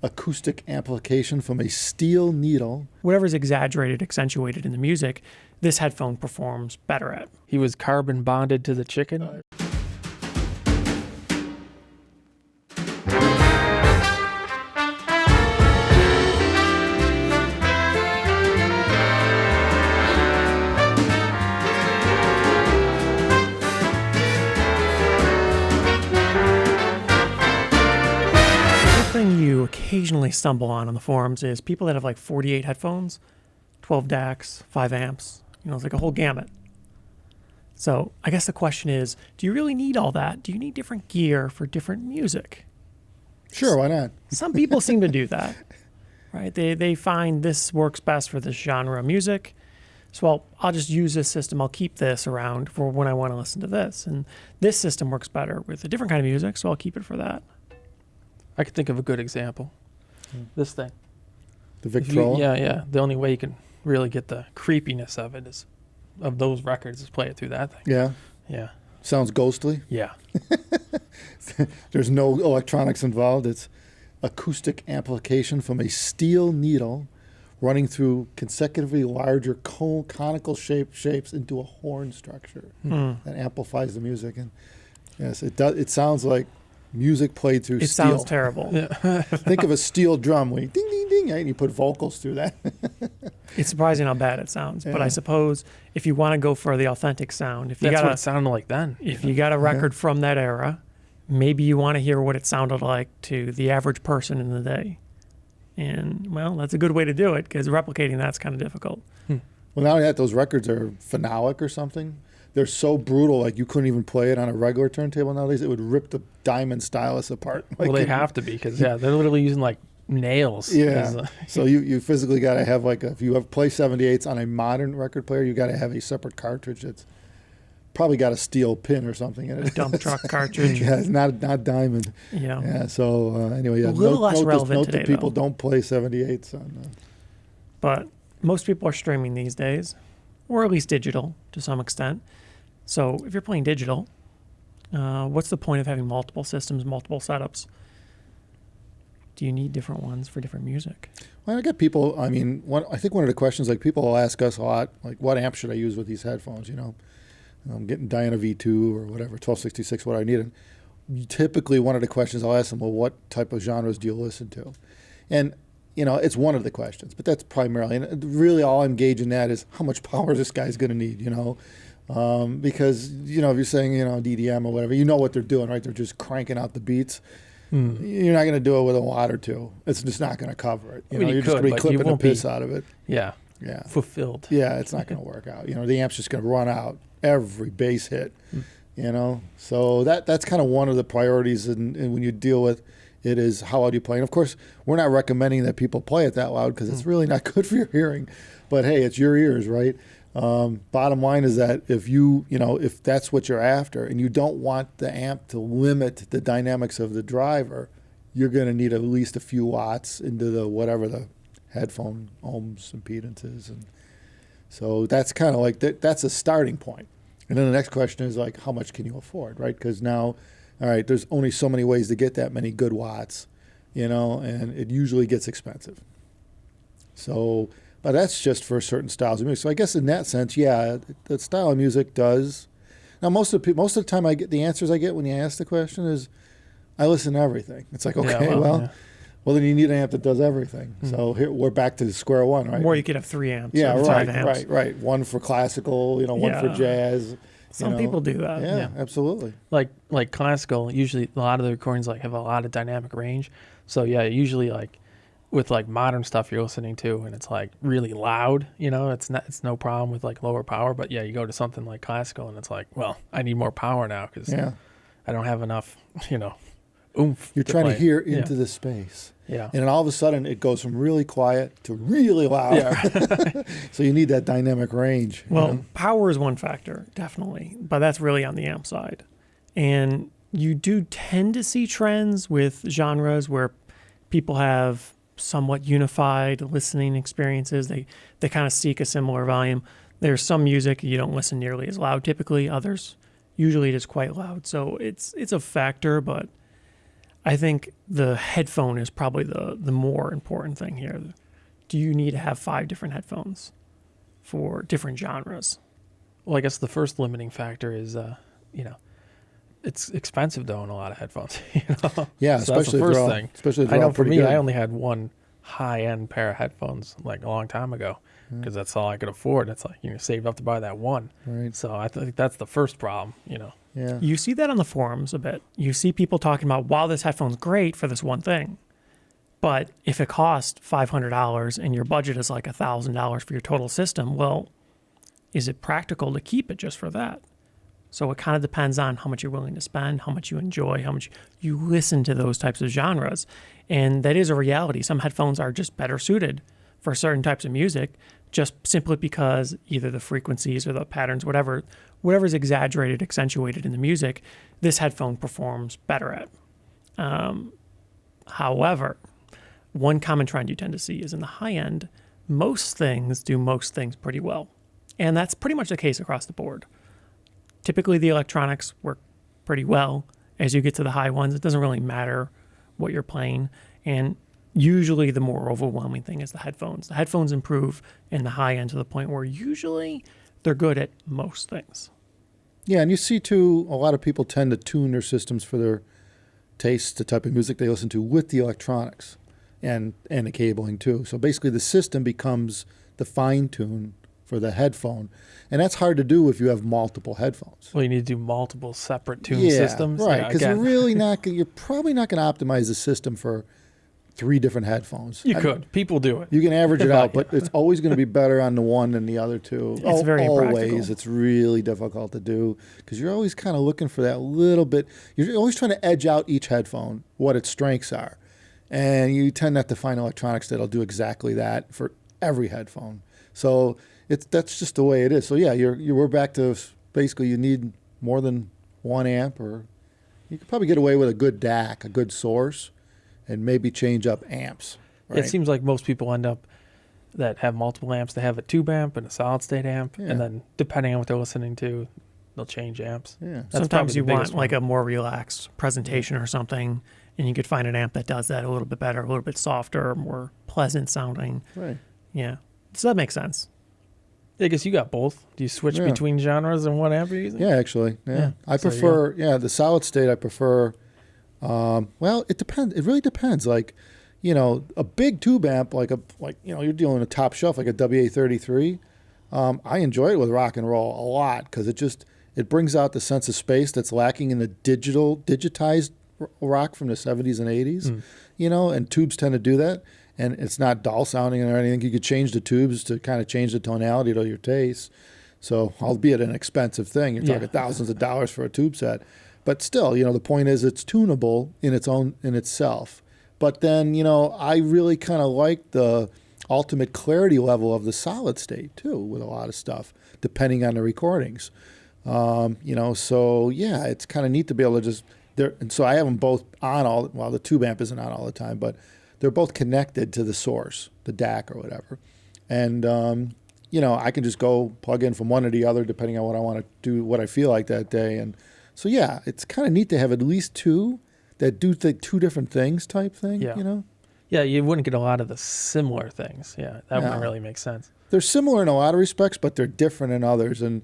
acoustic amplification from a steel needle. Whatever's exaggerated, accentuated in the music, this headphone performs better at. He was carbon bonded to the chicken. You occasionally stumble on the forums is people that have like 48 headphones, 12 DACs, 5 amps, it's like a whole gamut. So I guess the question is, do you really need all that? Do you need different gear for different music? Sure, why not? Some people seem to do that, right? They find this works best for this genre of music. So I'll just use this system. I'll keep this around for when I want to listen to this. And this system works better with a different kind of music, so I'll keep it for that. I could think of a good example. This thing. The Victrola? Yeah. The only way you can really get the creepiness of it of those records is play it through that thing. Yeah? Yeah. Sounds ghostly? Yeah. There's no electronics involved. It's acoustic amplification from a steel needle running through consecutively larger conical shapes into a horn structure that amplifies the music. And yes, it does. It sounds like music played through steel. It sounds terrible. Yeah. Think of a steel drum where you ding, ding, ding, right? And you put vocals through that. It's surprising how bad it sounds. Yeah. But I suppose if you want to go for the authentic sound, that's what it sounded like then. If you got a record from that era, maybe you want to hear what it sounded like to the average person in the day. And, well, that's a good way to do it because replicating that's kind of difficult. Well, not only that, those records are phenolic or something. They're so brutal, like you couldn't even play it on a regular turntable nowadays. It would rip the diamond stylus apart. Well, they have to be because, they're literally using, like, nails. Yeah. So you physically got to have, like, if you have play 78s on a modern record player, you got to have a separate cartridge that's probably got a steel pin or something in it. A dump truck cartridge. Yeah, it's not diamond. Yeah. Yeah, so anyway, a little less relevant today, that people though. don't play 78s on. But most people are streaming these days, or at least digital to some extent. So if you're playing digital, what's the point of having multiple systems, multiple setups? Do you need different ones for different music? Well, I get people, I think one of the questions, like people will ask us a lot, like what amp should I use with these headphones, I'm getting Diana V2 or whatever, 1266, what I need. And typically one of the questions I'll ask them, well, what type of genres do you listen to? And, it's one of the questions, but that's primarily, and really all I'm gauging that is how much power this guy's going to need, because, if you're saying, DDM or whatever, what they're doing, right? They're just cranking out the beats. You're not going to do it with a watt or two. It's just not going to cover it. You're just going to be clipping the piss out of it. Yeah. Yeah. Fulfilled. Yeah, it's not going to work out. The amp's just going to run out every bass hit, So that's kind of one of the priorities and when you deal with it is how loud you play. And of course, we're not recommending that people play it that loud because it's really not good for your hearing. But hey, it's your ears, right? Bottom line is that if that's what you're after and you don't want the amp to limit the dynamics of the driver, you're going to need at least a few watts into the whatever the headphone ohms impedance is. And so that's kind of like that's a starting point. And then the next question is like, how much can you afford, right? Because now, all right, there's only so many ways to get that many good watts, and it usually gets expensive. So, but that's just for certain styles of music. So I guess in that sense, yeah, the style of music does. Now, most of the time I get the answers I get when you ask the question is, I listen to everything. It's like, okay, well then you need an amp that does everything. So here we're back to square one, right? Or you could have 3 amps. Yeah, or 5 right, amps. right. One for classical, one for jazz. Some people do that. Yeah, absolutely. Like classical, usually a lot of the recordings have a lot of dynamic range. So yeah, usually with modern stuff you're listening to and it's really loud, it's no problem with lower power. But yeah, you go to something like classical and it's well, I need more power now because I don't have enough, oomph. You're trying to hear into the space. Yeah. And then all of a sudden it goes from really quiet to really loud. Yeah. So you need that dynamic range. Well, power is one factor, definitely. But that's really on the amp side. And you do tend to see trends with genres where people have somewhat unified listening experiences. They kind of seek a similar volume. There's some music you don't listen nearly as loud typically. Others, usually it is quite loud. So it's a factor, but I think the headphone is probably the more important thing here. Do you need to have 5 different headphones for different genres? Well, I guess the first limiting factor is, it's expensive to own a lot of headphones. Yeah, So that's the especially if first they're all, thing. especially if I they're all know for pretty me, good. I only had one high-end pair of headphones like a long time ago because that's all I could afford. It's like save up to buy that one. Right. So I think that's the first problem. Yeah. You see that on the forums a bit. You see people talking about, wow, this headphone's great for this one thing. But if it costs $500 and your budget is like $1,000 for your total system, well, is it practical to keep it just for that? So it kind of depends on how much you're willing to spend, how much you enjoy, how much you listen to those types of genres. And that is a reality. Some headphones are just better suited for certain types of music, just simply because either the frequencies or the patterns, whatever's exaggerated, accentuated in the music, this headphone performs better at. However, one common trend you tend to see is in the high end, most things do most things pretty well. And that's pretty much the case across the board. Typically, the electronics work pretty well. As you get to the high ones, it doesn't really matter what you're playing. And usually the more overwhelming thing is the headphones. The headphones improve in the high end to the point where usually they're good at most things. Yeah, and you see, too, a lot of people tend to tune their systems for their tastes, the type of music they listen to with the electronics and the cabling, too. So basically the system becomes the fine-tune for the headphone. And that's hard to do if you have multiple headphones. Well, you need to do multiple separate tune systems. Right, because you're probably not going to optimize the system for 3 different headphones. You could. People do it. You can average it out, but it's always going to be better on the one than the other two. It's very always. impractical. It's really difficult to do because you're always kind of looking for that little bit. You're always trying to edge out each headphone, what its strengths are. And you tend not to find electronics that'll do exactly that for every headphone. So that's just the way it is. So yeah, we're back to basically you need more than 1 amp, or you could probably get away with a good DAC, a good source, and maybe change up amps. Right? It seems like most people end up that have multiple amps. They have a tube amp and a solid state amp, Yeah. and then depending on what they're listening to, they'll change amps. Yeah. That's Sometimes probably you the biggest want like one. a more relaxed presentation or something, and you could find an amp that does that a little bit better, a little bit softer, more pleasant sounding. Right. Yeah. So that makes sense. I guess you got both. Do you switch Yeah. between genres and what amp you're using? Yeah, actually. Yeah. Yeah. I So, prefer, the solid state I prefer. Well, it depends. It really depends. Like, a big tube amp, you're dealing with a top shelf, like a WA33. I enjoy it with rock and roll a lot because it brings out the sense of space that's lacking in the digitized rock from the 70s and 80s, and tubes tend to do that. And it's not dull sounding or anything. You could change the tubes to kind of change the tonality to your taste. So, albeit an expensive thing, you're talking thousands of dollars for a tube set. But still, the point is it's tunable in itself. But then, I really kind of like the ultimate clarity level of the solid state too, with a lot of stuff, depending on the recordings. So yeah, it's kind of neat to be able to just there. And so I have them both on the tube amp isn't on all the time, but they're both connected to the source, the DAC or whatever. And, I can just go plug in from one or the other depending on what I want to do, what I feel like that day. And so, yeah, it's kind of neat to have at least 2 that do the 2 different things type thing, Yeah. Yeah, you wouldn't get a lot of the similar things. Yeah, that wouldn't really make sense. They're similar in a lot of respects, but they're different in others. And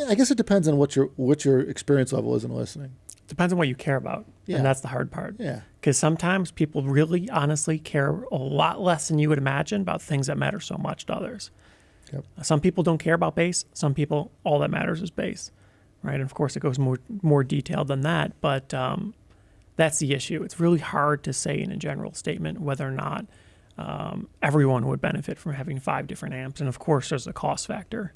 I guess it depends on what your experience level is in listening. Depends on what you care about. Yeah. And that's the hard part. Yeah. Because sometimes people really honestly care a lot less than you would imagine about things that matter so much to others. Yep. Some people don't care about bass. Some people, all that matters is bass, right? And of course, it goes more detailed than that. But that's the issue. It's really hard to say in a general statement whether or not everyone would benefit from having 5 different amps. And of course, there's a cost factor.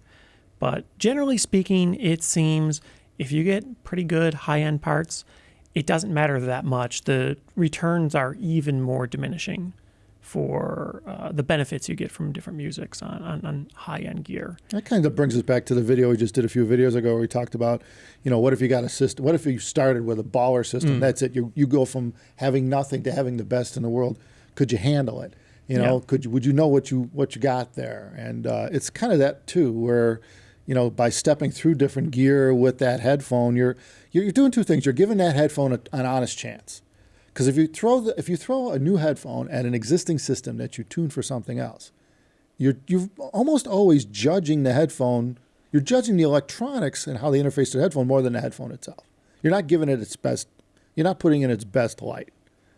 But generally speaking, it seems if you get pretty good high-end parts, it doesn't matter that much. The returns are even more diminishing for the benefits you get from different musics on high-end gear. That kind of brings us back to the video we just did a few videos ago where we talked about, what if you got a system? What if you started with a baller system? That's it. You go from having nothing to having the best in the world. Could you handle it? Would you know what you got there? And it's kind of that too, where by stepping through different gear with that headphone, you're doing 2 things. You're giving that headphone an honest chance. Because if you throw a new headphone at an existing system that you tune for something else, you're almost always judging the headphone. You're judging the electronics and how they interface to the headphone more than the headphone itself. You're not giving it its best. You're not putting in its best light.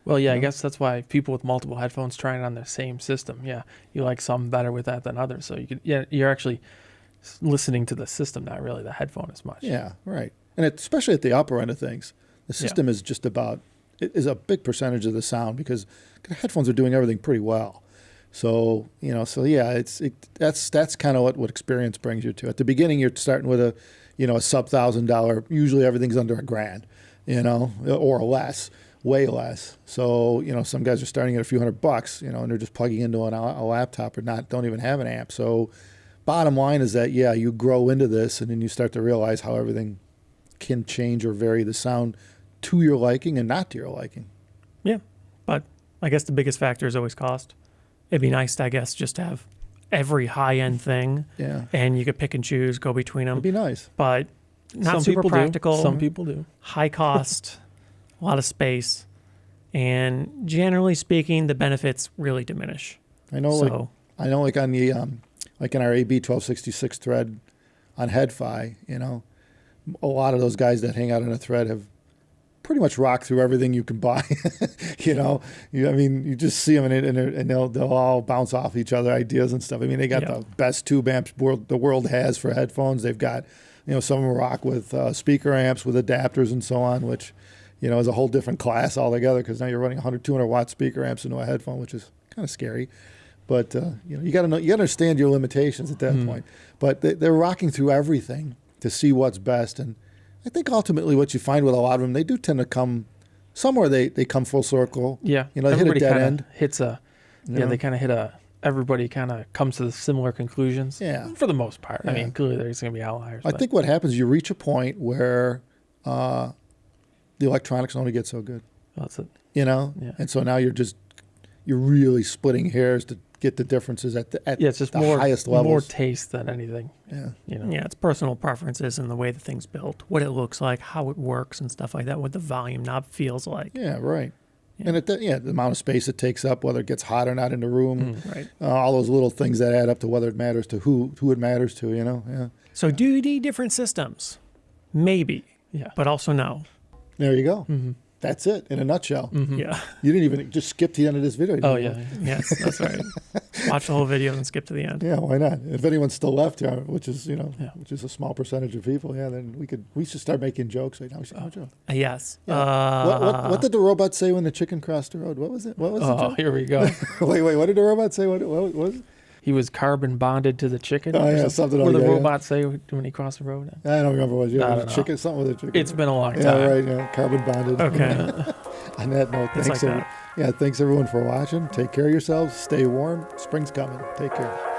Well, yeah, You I know? guess that's why people with multiple headphones try it on the same system. Yeah, you like some better with that than others. So you're actually listening to the system, not really the headphone as much. Yeah, right. And especially at the upper end of things, the system is just about, it is a big percentage of the sound because headphones are doing everything pretty well. So, that's kind of what experience brings you to. At the beginning, you're starting with a sub $1,000, usually everything's under $1,000, or less, way less. So, some guys are starting at a few $100, and they're just plugging into a laptop or don't even have an amp. So bottom line is that, you grow into this and then you start to realize how everything can change or vary the sound to your liking and not to your liking. Yeah, but I guess the biggest factor is always cost. It'd be nice, I guess, just to have every high-end thing, and you could pick and choose, go between them. It'd be nice. But not Some super people practical. do. Some people do. High cost, a lot of space, and generally speaking, the benefits really diminish. I know, like on the like in our AB 1266 thread on HeadFi, a lot of those guys that hang out on a thread have pretty much rocked through everything you can buy. You just see them and they'll all bounce off each other ideas and stuff. I mean, they got the best tube amps the world has for headphones. They've got, some of them rock with speaker amps with adapters and so on, which, is a whole different class altogether because now you're running 100, 200 watt speaker amps into a headphone, which is kind of scary. But, you got to understand your limitations at that point. But they're rocking through everything to see what's best. And I think ultimately what you find with a lot of them, they do tend to come somewhere. They come full circle. Yeah. They hit a dead end. They kind of hit everybody kind of comes to similar conclusions. Yeah. For the most part. Yeah. I mean, clearly there's going to be outliers. I think what happens, you reach a point where the electronics only get so good. That's it. Yeah. And so now you're really splitting hairs to get the differences at it's just the more, highest levels. more taste than anything. Yeah. Yeah, it's personal preferences and the way the thing's built, what it looks like, how it works and stuff like that, what the volume knob feels like. Yeah, right. Yeah. And the amount of space it takes up, whether it gets hot or not in the room, Right. all those little things that add up to whether it matters to who it matters to, Yeah. So do you need different systems? Maybe. Yeah. But also no. There you go. Mm-hmm. That's it in a nutshell. Mm-hmm. Yeah. You didn't even just skip to the end of this video. Oh, did you? yeah. Yes, that's right. Watch the whole video and skip to the end. Yeah, why not? If anyone's still left here, which is which is a small percentage of people, then we should start making jokes right now. We should have a joke. Yes. Yeah. What did the robot say when the chicken crossed the road? What was it? What was the joke? Here we go. wait, what did the robot say? What was it? He was carbon bonded to the chicken. Oh, or yeah, something What like did the that, robot say when he crossed the road? I don't remember what it was. I Was don't it know. chicken, something with a chicken. It's been a long time. Yeah, right. Yeah, carbon bonded. Okay. On that note, It's thanks. like that. Thanks everyone for watching. Take care of yourselves. Stay warm. Spring's coming. Take care.